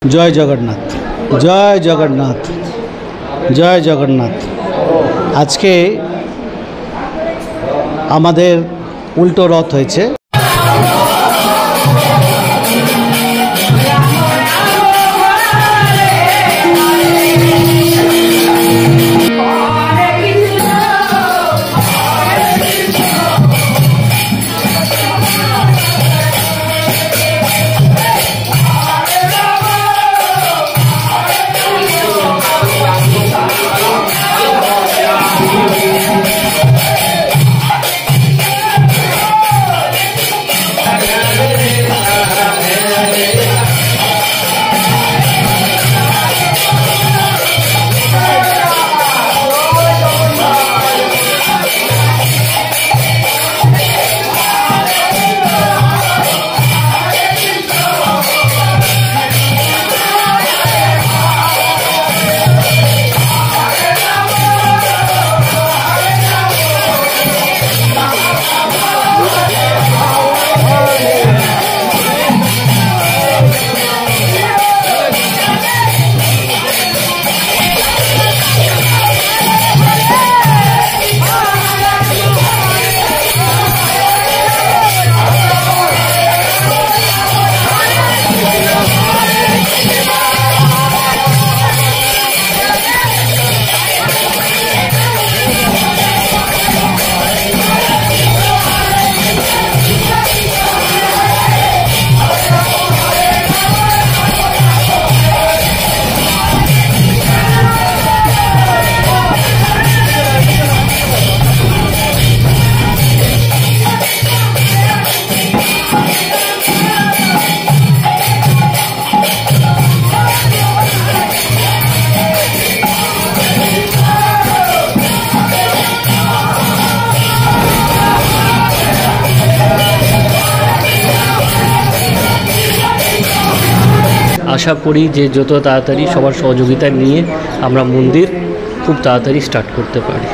जय जगन्नाथ जय जगन्नाथ जय जगन्नाथ। आज के आमादेर उल्टो रथ हয়েছে। आशा करी जे যত তাড়াতাড়ি সবার সহযোগিতা নিয়ে আমরা মন্দির খুব তাড়াতাড়ি স্টার্ট করতে পারি।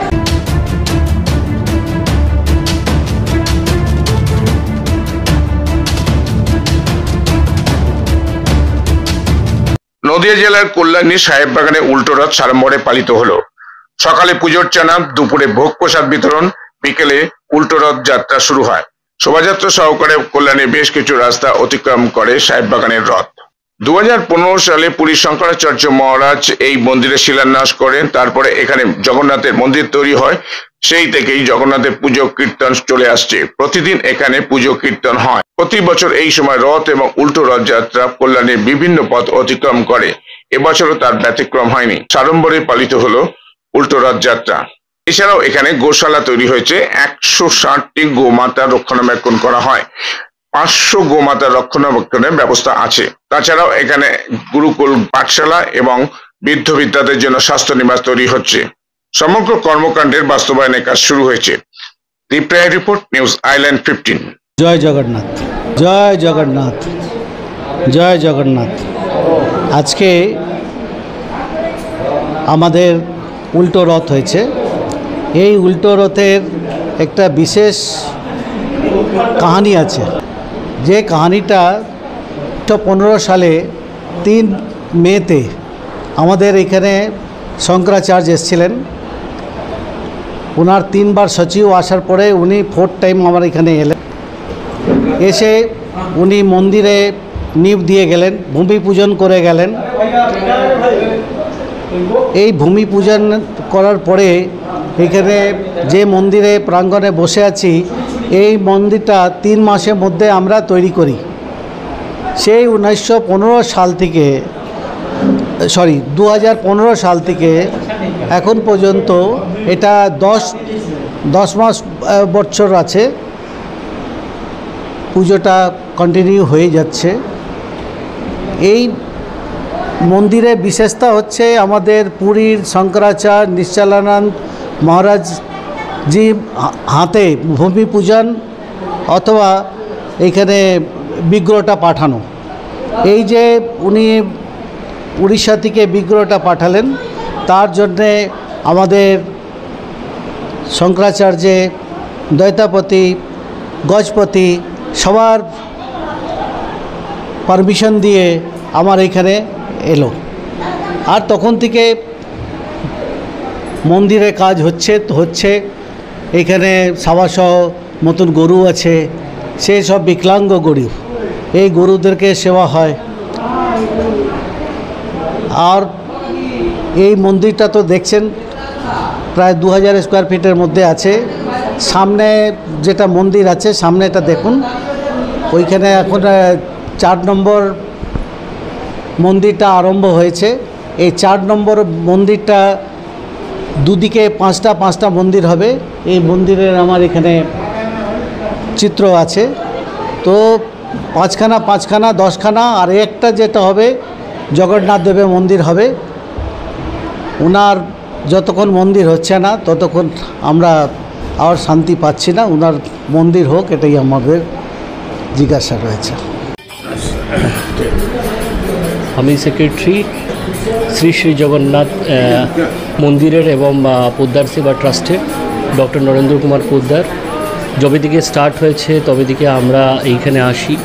নদিয়া জেলার কল্যাণী সাহেববাগানে উল্টো রথ সাড়ম্বরে পালিত হলো। সকালে পুজোর চানা, দুপুরে ভোগ প্রসাদ বিতরণ, বিকেলে উল্টো রথ যাত্রা শুরু হয়। শোভাযাত্রা সহকারে কল্যাণীর বেশ কিছু রাস্তা অতিক্রম করে সাহেববাগানের রথ। 2015 সালে পুরী শঙ্করাচার্য মহারাজ এই মন্দিরে শিলান্যাস করেন। তারপরে এখানে জগন্নাথের মন্দির তৈরি হয়। সেই থেকেই জগন্নাথের পুজো কীর্তন চলে আসছে। প্রতিদিন এখানে পুজো কীর্তন হয়। প্রতি বছর এই সময় রথ এবং উল্টো রথযাত্রা কল্যাণীর বিভিন্ন পথ অতিক্রম করে। এবছরও তার ব্যতিক্রম হয়নি। সাড়ম্বরে পালিত হলো উল্টো রথযাত্রা। এছাড়াও এখানে গোশালা তৈরি হয়েছে। 160টি গোমাতা রক্ষণাবেক্ষণ করা হয়। 500 গোমাতা রক্ষণাবেক্ষণের ব্যবস্থা আছে। তাছাড়াও এখানে গুরুকুল পাঠশালা এবং বৃদ্ধ বিদ্যাদের জন্য স্বাস্থ্য নিবাস তৈরি হচ্ছে। সমগ্র কর্মকাণ্ডের বাস্তবায়নের কাজ শুরু হয়েছে। দীপ্রায় রিপোর্ট, নিউজ আইল্যান্ড 15। जय जगन्नाथ जय जगन्नाथ जय जगन्नाथ। आज के आमादेर उल्टो रथ হয়েছে। এই উল্টো রথের একটা বিশেষ কাহিনী আছে। যে কাহিনীটা 2015 সালে 3 মেতে আমাদের এখানে শঙ্করাচার্য এসেছিলেন। ওনার 3 বার সচিব আসার পরে উনি 4th টাইম আমার এখানে এলেন। এসে উনি মন্দিরে নিব দিয়ে গেলেন, ভূমি পূজন করে গেলেন। এই ভূমি পূজন করার পরে এখানে যে মন্দিরে প্রাঙ্গণে বসে আছি, এই মন্দিরটা 3 মাসের মধ্যে আমরা তৈরি করি। সেই 2015 সাল থেকে 2015 সাল থেকে এখন পর্যন্ত এটা 10 মাস বছর আছে। পুজোটা কন্টিনিউ হয়ে যাচ্ছে। এই মন্দিরে বিশেষতা হচ্ছে আমাদের পুরীর শঙ্করাচার্য নিশ্চলানন্দ মহারাজ জি হাতে ভূমি পূজন অথবা এখানে বিগ্রহটা পাঠানো। এই যে উনি উড়িষ্যা থেকে বিগ্রহটা পাঠালেন, তার জন্যে আমাদের শঙ্করাচার্যে দৈতাপতি গজপতি সবার পারমিশন দিয়ে আমার এখানে এলো। আর তখন থেকে মন্দিরে কাজ হচ্ছে। এখানে সাবাসহ মতন গরু আছে, সেই সব বিকলাঙ্গ গরু, এই গরুদেরকে সেবা হয়। আর এই মন্দিরটা তো দেখছেন প্রায় 2000 স্কোয়ার ফিটের মধ্যে আছে। সামনে যেটা মন্দির আছে সামনেটা দেখুন, ওইখানে এখন 4 নম্বর মন্দিরটা আরম্ভ হয়েছে। এই 4 নম্বর মন্দিরটা দুদিকে 5টা মন্দির হবে। এই মন্দিরের আমার এখানে চিত্র আছে। তো 5খানা 10খানা, আর একটা যেটা হবে জগন্নাথ দেবের মন্দির হবে। ওনার যতক্ষণ মন্দির হচ্ছে না ততক্ষণ আমরা আর শান্তি পাচ্ছি না। ওনার মন্দির হোক, এটাই আমাদের জিজ্ঞাসা রয়েছে। আমি সেক্রেটারি শ্রী শ্রী জগন্নাথ মন্দিরের এবং পোদ্দার সেবা ট্রাস্টের ডক্টর নরেন্দ্র কুমার পোদ্দার। যবে থেকে স্টার্ট হয়েছে তবে থেকে আমরা এইখানে আসি।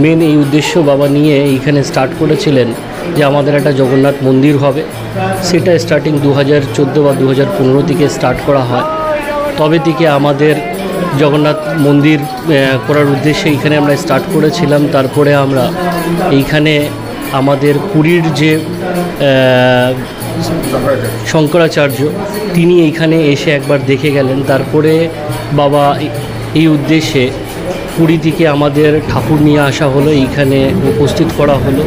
মেন এই উদ্দেশ্য বাবা নিয়ে এইখানে স্টার্ট করেছিলেন যে আমাদের একটা জগন্নাথ মন্দির হবে। সেটা স্টার্টিং 2014 বা 2015 থেকে স্টার্ট করা হয়। তবে থেকে আমাদের জগন্নাথ মন্দির করার উদ্দেশ্যে এইখানে আমরা স্টার্ট করেছিলাম। তারপরে আমরা এইখানে আমাদের পুরীর যে শঙ্করাচার্য, তিনি এইখানে এসে একবার দেখে গেলেন। তারপরে বাবা এই উদ্দেশ্যে পুরী থেকে আমাদের ঠাকুর নিয়ে আসা হলো, এইখানে উপস্থিত করা হলো।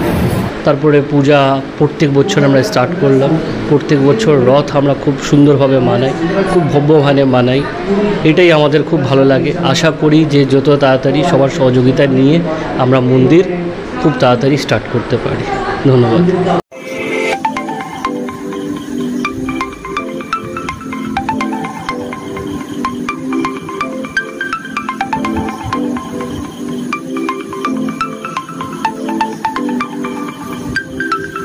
তারপরে পূজা প্রত্যেক বছর আমরা স্টার্ট করলাম। প্রত্যেক বছর রথ আমরা খুব সুন্দরভাবে মানাই, খুব ভব্যভাবে মানাই। এটাই আমাদের খুব ভালো লাগে। আশা করি যে যত তাড়াতাড়ি সবার সহযোগিতা নিয়ে আমরা মন্দির খুব তাড়াতাড়ি স্টার্ট করতে পারি। ধন্যবাদ।